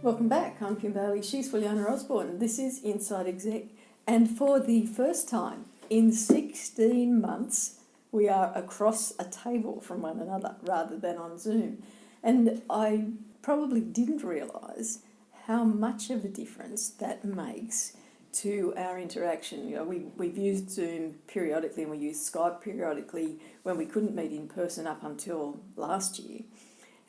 Welcome back. I'm Kim Bailey. She's Fulyana Osborne. This is Inside Exec. And for the first time in 16 months, we are across a table from one another rather than on Zoom. And I probably didn't realise how much of a difference that makes to our interaction. You know, we've used Zoom periodically and we used Skype periodically when we couldn't meet in person up until last year.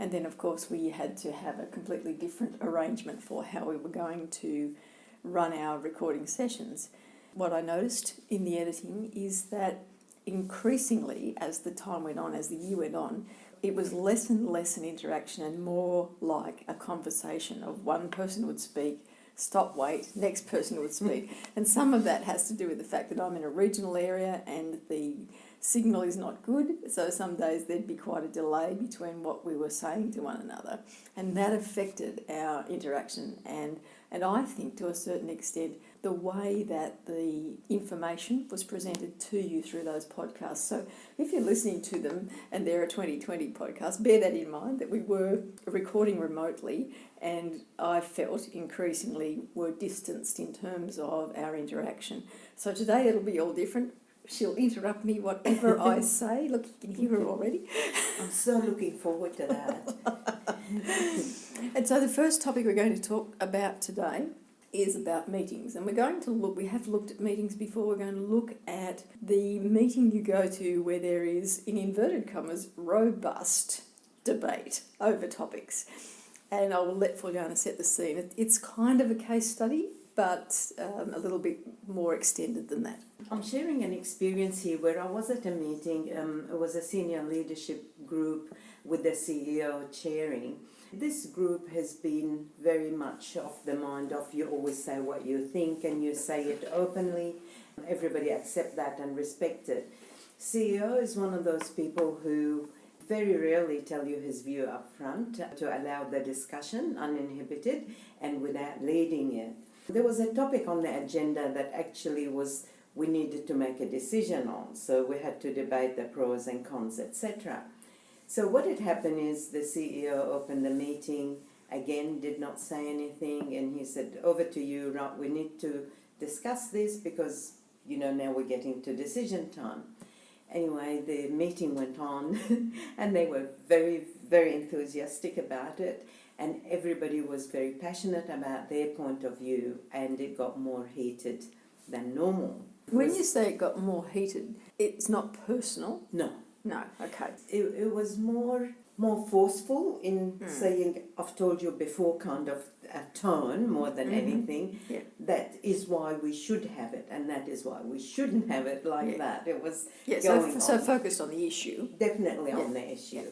And then, of course, we had to have a completely different arrangement for how we were going to run our recording sessions. What I noticed in the editing is that increasingly, as the time went on, as the year went on, it was less and less an interaction and more like a conversation of one person would speak, stop, wait, next person would speak. And some of that has to do with the fact that I'm in a regional area and the signal is not good, so some days there'd be quite a delay between what we were saying to one another, and that affected our interaction and I think to a certain extent the way that the information was presented to you through those podcasts. So if you're listening to them and they're a 2020 podcast, bear that in mind that we were recording remotely and I felt increasingly were distanced in terms of our interaction. So today it'll be all different. She'll interrupt me whatever I say. Look, you can hear her already. I'm so looking forward to that. And so the first topic we're going to talk about today is about meetings. And we have looked at meetings before. We're going to look at the meeting you go to where there is, in inverted commas, robust debate over topics. And I will let Fulyana set the scene. It's kind of a case study, but a little bit more extended than that. I'm sharing an experience here where I was at a meeting. It was a senior leadership group with the CEO chairing. This group has been very much of the mind of you always say what you think and you say it openly. Everybody accept that and respect it. CEO is one of those people who very rarely tell you his view up front to allow the discussion uninhibited and without leading it. There was a topic on the agenda that actually we needed to make a decision on, so we had to debate the pros and cons, etc. So what had happened is the CEO opened the meeting, again did not say anything, and he said, over to you, right, we need to discuss this because, now we're getting to decision time. Anyway, the meeting went on and they were very, very enthusiastic about it. And everybody was very passionate about their point of view, and it got more heated than normal. When you say it got more heated, it's not personal? No. No, okay. It was more forceful in saying, I've told you before, kind of a tone more than anything. Yeah. That is why we should have it, and that is why we shouldn't have it like that. It was going on. So focused on the issue. Definitely on the issue. Yeah.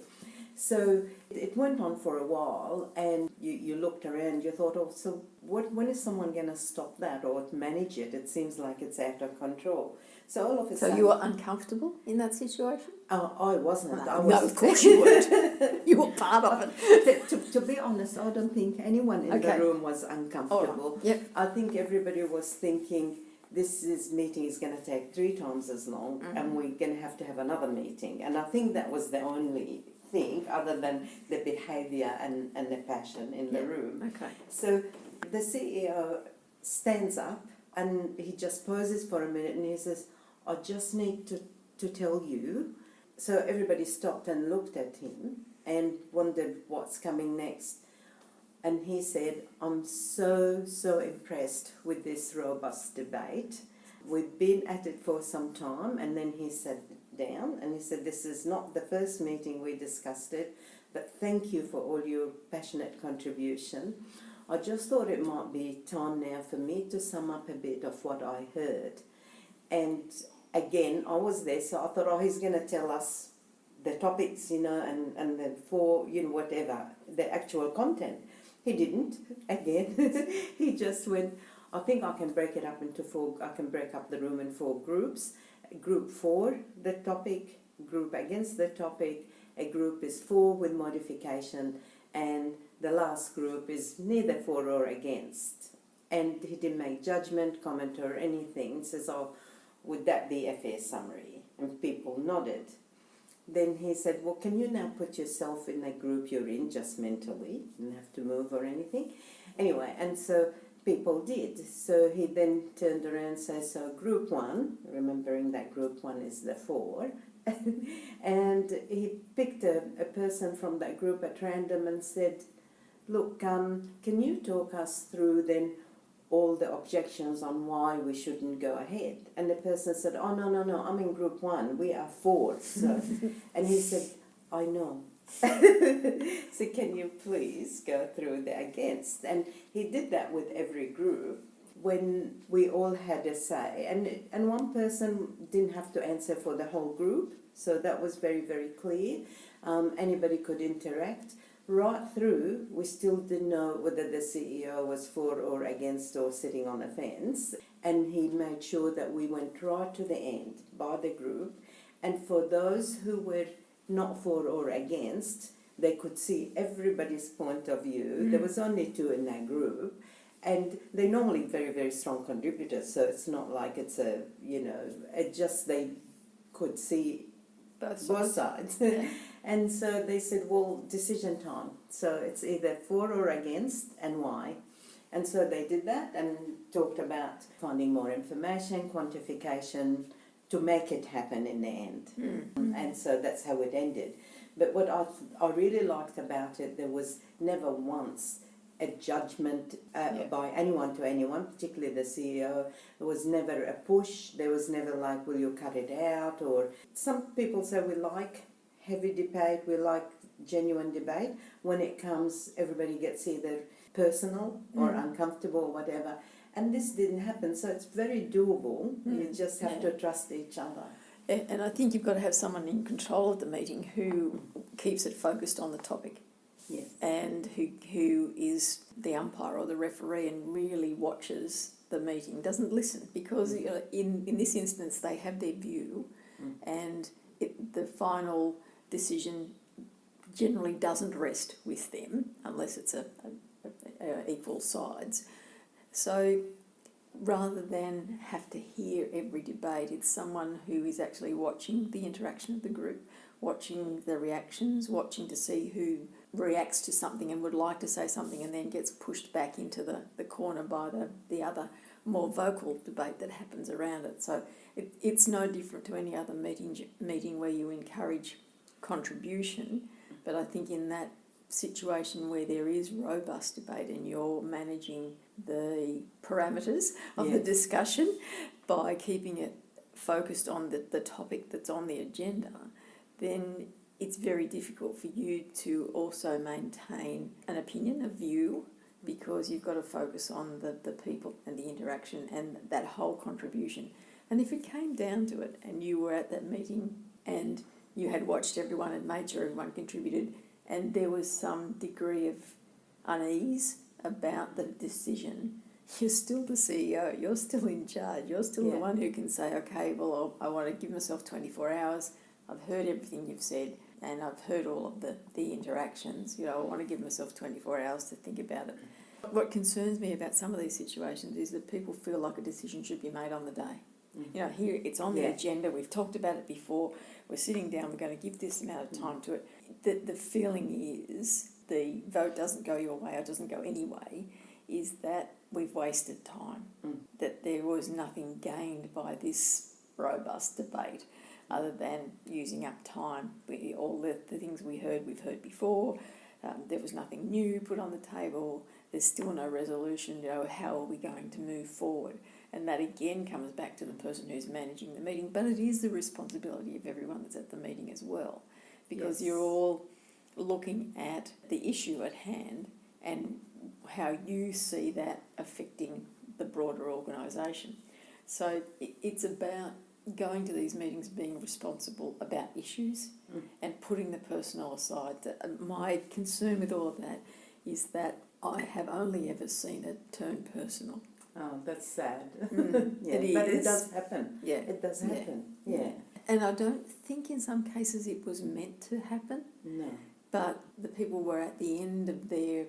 So it went on for a while, and you looked around, you thought, oh, so when is someone going to stop that or manage it? It seems like it's out of control. So all of a sudden... So you were uncomfortable in that situation? I wasn't. No, of course you weren't. You were part of it. To be honest, I don't think anyone in the room was uncomfortable. Right. Yep. I think everybody was thinking, this meeting is going to take 3 times as long, and we're going to have another meeting. And I think that was the only thing other than the behaviour and the passion in the room. Okay. So the CEO stands up and he just pauses for a minute and he says, I just need to tell you. So everybody stopped and looked at him and wondered what's coming next. And he said, I'm so impressed with this robust debate. We've been at it for some time. And then he sat down and he said, this is not the first meeting we discussed it, but thank you for all your passionate contribution. I just thought it might be time now for me to sum up a bit of what I heard. And again, I was there, so I thought, he's going to tell us the topics, and the whatever, the actual content. He didn't, again. He just went, I think I can break it up into 4, I can break up the room in 4 groups. Group for the topic, group against the topic, a group is for with modification, and the last group is neither for or against. And he didn't make judgment, comment or anything. He says, would that be a fair summary? And people nodded. Then he said, well, can you now put yourself in the group you're in, just mentally, you don't have to move or anything, Anyway, and so people did. So he then turned around and said, so group one, remembering that group one is the 4, and he picked a person from that group at random and said, look, can you talk us through then all the objections on why we shouldn't go ahead? And the person said, oh, no, I'm in group 1, we are 4. So, and he said, I know. So can you please go through the against? And he did that with every group when we all had a say. And one person didn't have to answer for the whole group, so that was very, very clear. Anybody could interact. Right through, we still didn't know whether the CEO was for or against or sitting on a fence. And he made sure that we went right to the end by the group. And for those who were not for or against, they could see everybody's point of view. There was only 2 in that group. And they're normally very, very strong contributors. So it's not like it's a, it just they could see both sides. Yeah. And so they said, well, decision time. So it's either for or against and why. And so they did that and talked about finding more information, quantification, to make it happen in the end. And so that's how it ended. But what I really liked about it, there was never once a judgment by anyone to anyone, particularly the CEO. There was never a push. There was never like, will you cut it out? Or some people say we like heavy debate, we like genuine debate. When it comes, everybody gets either personal or uncomfortable or whatever. And this didn't happen, so it's very doable. You just have to trust each other. And I think you've got to have someone in control of the meeting who keeps it focused on the topic. Yes. And who is the umpire or the referee and really watches the meeting, doesn't listen, because in this instance they have their view and the final decision generally doesn't rest with them unless it's a equal sides. So rather than have to hear every debate, it's someone who is actually watching the interaction of the group, watching the reactions, watching to see who reacts to something and would like to say something and then gets pushed back into the corner by the other more vocal debate that happens around it. So it's no different to any other meeting where you encourage contribution, but I think in that situation where there is robust debate and you're managing the parameters of the discussion by keeping it focused on the topic that's on the agenda, then it's very difficult for you to also maintain an opinion, a view, because you've got to focus on the people and the interaction and that whole contribution. And if it came down to it and you were at that meeting and you had watched everyone and made sure everyone contributed and there was some degree of unease about the decision, you're still the CEO, you're still in charge, you're still the one who can say, okay, well, I want to give myself 24 hours, I've heard everything you've said and I've heard all of the interactions, I want to give myself 24 hours to think about it. What concerns me about some of these situations is that people feel like a decision should be made on the day. Here it's on the agenda, we've talked about it before, we're sitting down, we're going to give this amount of time to it. The feeling is the vote doesn't go your way or doesn't go any way, is that we've wasted time, that there was nothing gained by this robust debate other than using up time. All the things we've heard before, there was nothing new put on the table, there's still no resolution, how are we going to move forward? And that again comes back to the person who's managing the meeting, but it is the responsibility of everyone that's at the meeting as well, because you're all looking at the issue at hand and how you see that affecting the broader organisation. So it's about going to these meetings being responsible about issues and putting the personal aside. My concern with all of that is that I have only ever seen it turn personal. Oh, that's sad. It but is. it does happen. Yeah. It does happen. Yeah. And I don't think in some cases it was meant to happen. No. But the people were at the end of their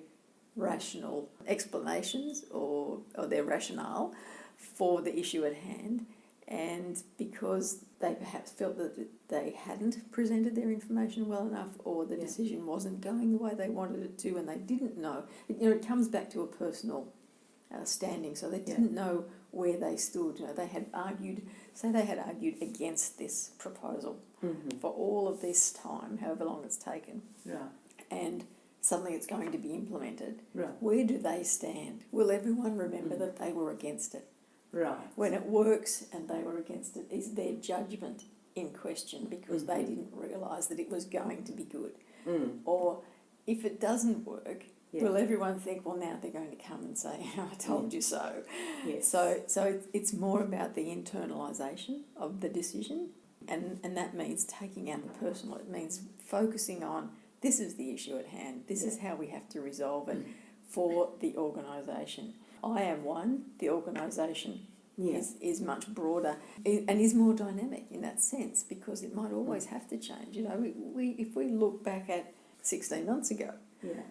rational explanations or their rationale for the issue at hand, And because they perhaps felt that they hadn't presented their information well enough, or the decision wasn't going the way they wanted it to, and they didn't know. It comes back to a personal standing. So they didn't know where they stood. They had argued against this proposal for all of this time, however long it's taken. Right. And suddenly it's going to be implemented. Right. Where do they stand? Will everyone remember that they were against it? Right. When it works and they were against it, is their judgment in question because they didn't realise that it was going to be good? Or if it doesn't work, will everyone think, well, now they're going to come and say, I told you so? Yes. So it's more about the internalisation of the decision, and that means taking out the personal. It means focusing on, this is the issue at hand, this is how we have to resolve it for the organisation. I am one, the organisation is much broader and is more dynamic in that sense, because it might always have to change. If we look back at 16 months ago,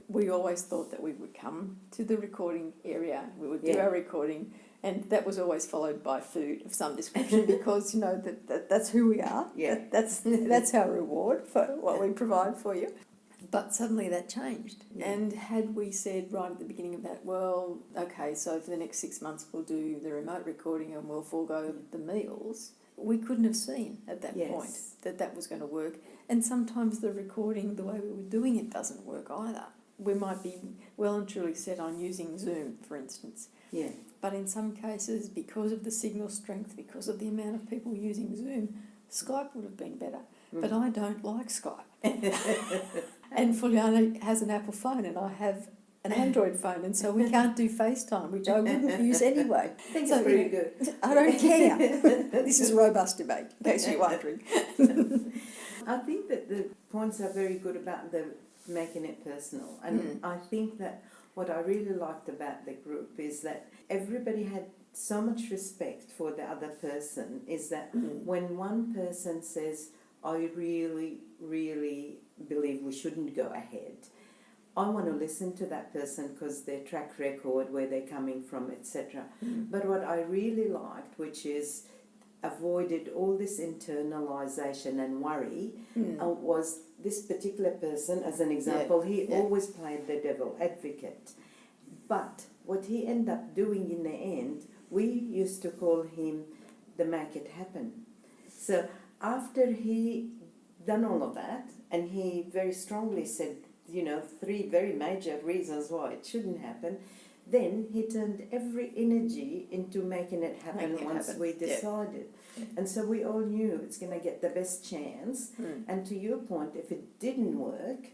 we always thought that we would come to the recording area, we would do our recording, and that was always followed by food of some description because, that's who we are. Yeah. That's our reward for what we provide for you. But suddenly that changed. Yeah. And had we said right at the beginning of that, well, okay, so for the next 6 months we'll do the remote recording and we'll forego the meals, we couldn't have seen at that point that was going to work. And sometimes the recording, the way we were doing it, doesn't work either. We might be well and truly set on using Zoom, for instance. Yeah. But in some cases, because of the signal strength, because of the amount of people using Zoom, Skype would have been better. But I don't like Skype. And Fulyana has an Apple phone and I have an Android phone, and so we can't do FaceTime, which I wouldn't use anyway. I think it's pretty good. I don't care. This is a robust debate, in case you're wondering. I think that the points are very good about the making it personal. And I think that what I really liked about the group is that everybody had so much respect for the other person, is that when one person says, I really, really believe we shouldn't go ahead, I want to listen to that person because their track record, where they're coming from, etc. But what I really liked, which is avoided all this internalisation and worry, was this particular person, as an example, he always played the devil advocate. But what he ended up doing in the end, we used to call him the make it happen. So after he done all of that, and he very strongly said, 3 very major reasons why it shouldn't happen, then he turned every energy into making it happen once we decided. Yeah. And so we all knew it's going to get the best chance. And to your point, if it didn't work,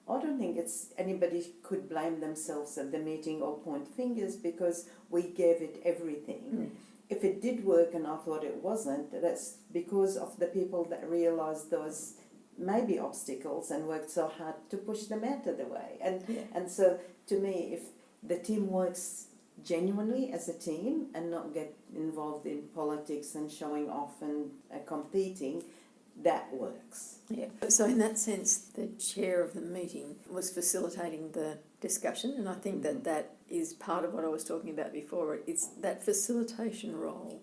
I don't think anybody could blame themselves at the meeting or point fingers, because we gave it everything. If it did work and I thought it wasn't, that's because of the people that realised those maybe obstacles and worked so hard to push them out of the way. And so to me, if the team works genuinely as a team and not get involved in politics and showing off and competing, that works. Yeah. So in that sense, the chair of the meeting was facilitating the discussion, and I think that is part of what I was talking about before. It's that facilitation role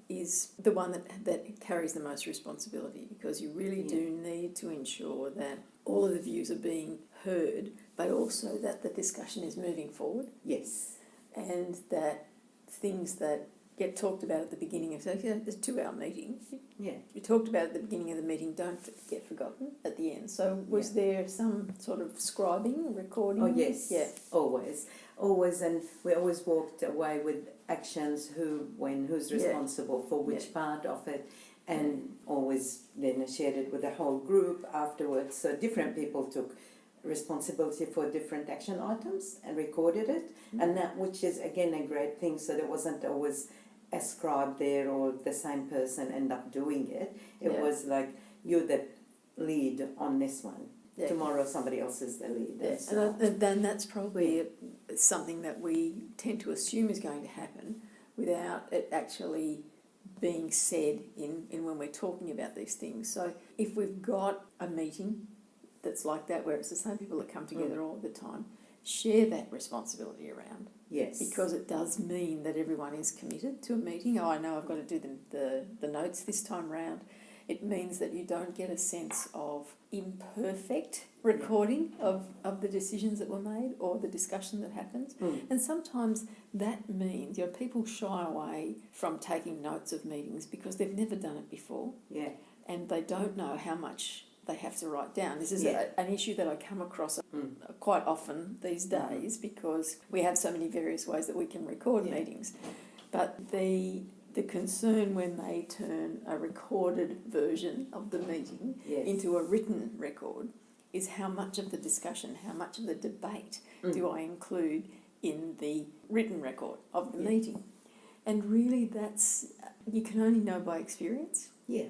is the one that carries the most responsibility, because you really do need to ensure that all of the views are being heard, but also that the discussion is moving forward. Yes. And that things that get talked about at the beginning of the 2-hour meeting, you talked about at the beginning of the meeting, don't get forgotten at the end. So was there some sort of scribing, recording? Oh yes, always, and we always walked away with actions, who, when, who's responsible for which part of it, and always then shared it with the whole group afterwards. So different people took responsibility for different action items and recorded it, and that, which is again a great thing, so there wasn't always ascribed there or the same person end up doing it. It was like, you're the lead on this one. Tomorrow somebody else is the lead. And then that's probably something that we tend to assume is going to happen without it actually being said in when we're talking about these things. So if we've got a meeting that's like that, where it's the same people that come together all the time, share that responsibility around. Yes. Because it does mean that everyone is committed to a meeting. Oh, I know I've got to do the notes this time round. It means that you don't get a sense of imperfect recording of the decisions that were made or the discussion that happens. And sometimes that means, people shy away from taking notes of meetings because they've never done it before. Yeah. And they don't know how much they have to write down. This is an issue that I come across quite often these days because we have so many various ways that we can record meetings. But the concern when they turn a recorded version of the meeting into a written record is how much of the discussion, how much of the debate do I include in the written record of the meeting. And really you can only know by experience. Yeah.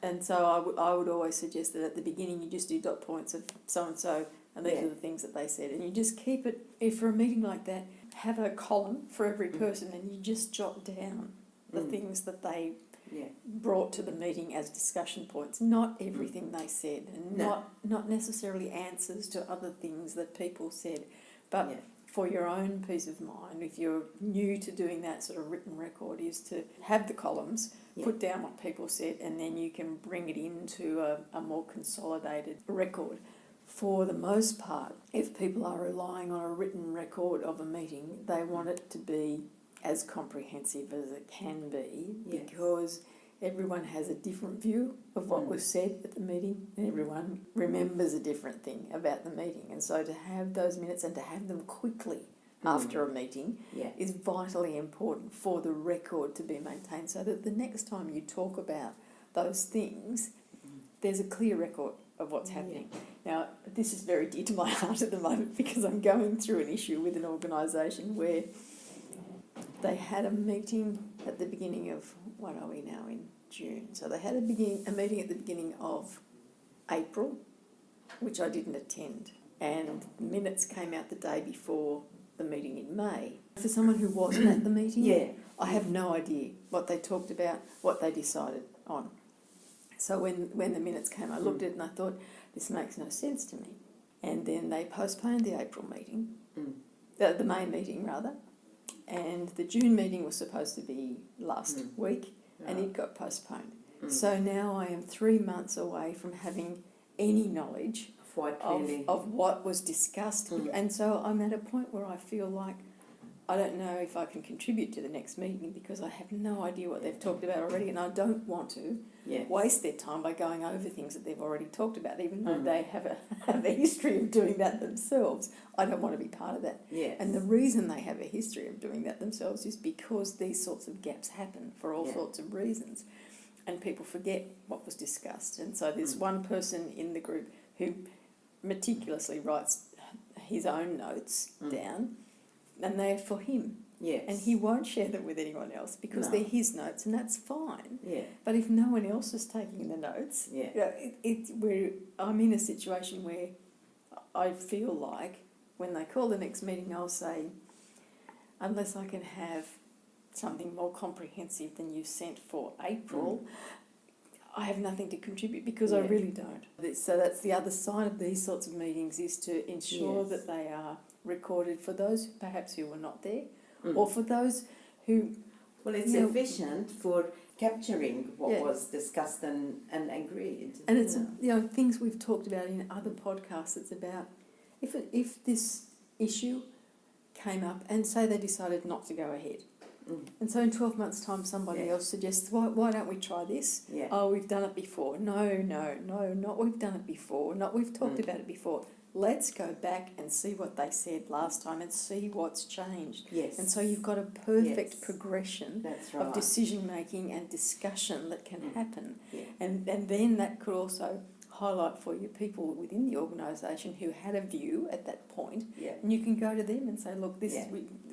And so I would always suggest that at the beginning you just do dot points of so-and-so and these are the things that they said. And you just keep it, if for a meeting like that, have a column for every person and you just jot down the things that they brought to the meeting as discussion points, not everything they said and not necessarily answers to other things that people said, but for your own peace of mind, if you're new to doing that sort of written record, is to have the columns, put down what people said, and then you can bring it into a more consolidated record. For the most part, if people are relying on a written record of a meeting, they want it to be as comprehensive as it can be because everyone has a different view of what was said at the meeting and everyone remembers a different thing about the meeting. And so to have those minutes and to have them quickly after a meeting is vitally important for the record to be maintained so that the next time you talk about those things, there's a clear record of what's happening. Now, this is very dear to my heart at the moment because I'm going through an issue with an organisation where they had a meeting at the beginning of, what are we now, in June? So they had a meeting at the beginning of April, which I didn't attend, and minutes came out the day before the meeting in May. For someone who wasn't at the meeting, I have no idea what they talked about, what they decided on. So when the minutes came, I looked at it and I thought, this makes no sense to me. And then they postponed the April meeting, the May meeting rather, and the June meeting was supposed to be last week and it got postponed. So now I am 3 months away from having any knowledge of what was discussed. And so I'm at a point where I feel like I don't know if I can contribute to the next meeting because I have no idea what they've talked about already and I don't want to waste their time by going over things that they've already talked about, even though they have a history of doing that themselves. I don't want to be part of that. And the reason they have a history of doing that themselves is because these sorts of gaps happen for all sorts of reasons and people forget what was discussed. And so there's one person in the group who meticulously writes his own notes down and they're for him. And he won't share them with anyone else because they're his notes and that's fine. But if no one else is taking the notes, I'm in a situation where I feel like when they call the next meeting, I'll say, unless I can have something more comprehensive than you sent for April, I have nothing to contribute because I really don't. So that's the other side of these sorts of meetings, is to ensure that they are recorded for those perhaps who were not there or for those who... Well, it's efficient for capturing what was discussed and agreed. And it's things we've talked about in other podcasts. It's about if this issue came up and say they decided not to go ahead. And so in 12 months' time somebody else suggests, why don't we try this? Oh, we've done it before. No, not we've done it before. Not we've talked about it before. Let's go back and see what they said last time and see what's changed. And so you've got a perfect progression of decision-making and discussion that can happen. And then that could also highlight for you people within the organisation who had a view at that point. And you can go to them and say, look, this is,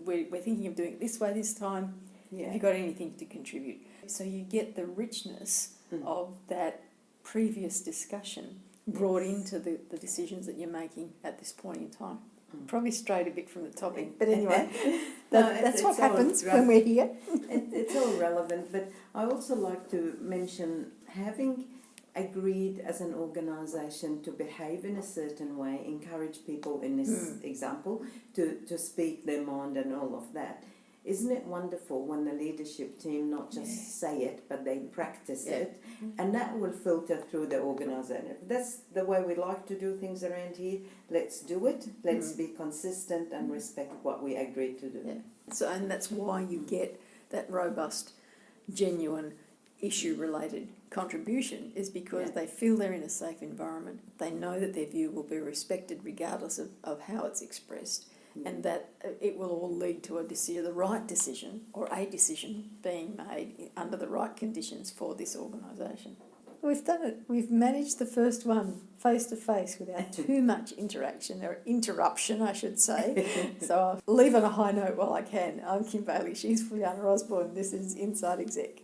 we're thinking of doing it this way this time. Have you got anything to contribute? So you get the richness of that previous discussion brought into the decisions that you're making at this point in time. Probably strayed a bit from the topic, but anyway, that's what happens when we're here. It's all relevant, but I also like to mention having agreed as an organisation to behave in a certain way, encourage people in this example to speak their mind and all of that. Isn't it wonderful when the leadership team not just say it, but they practice it, and that will filter through the organisation. That's the way we like to do things around here. Let's do it. Let's be consistent and respect what we agreed to do. Yeah. So, and that's why you get that robust, genuine, issue-related contribution, is because they feel they're in a safe environment. They know that their view will be respected regardless of how it's expressed. And that it will all lead to the right decision, or a decision being made under the right conditions for this organisation. We've done it. We've managed the first one face to face without too much interaction, or interruption, I should say. So I'll leave on a high note while I can. I'm Kim Bailey. She's Fulyana Osborne. This is Inside Exec.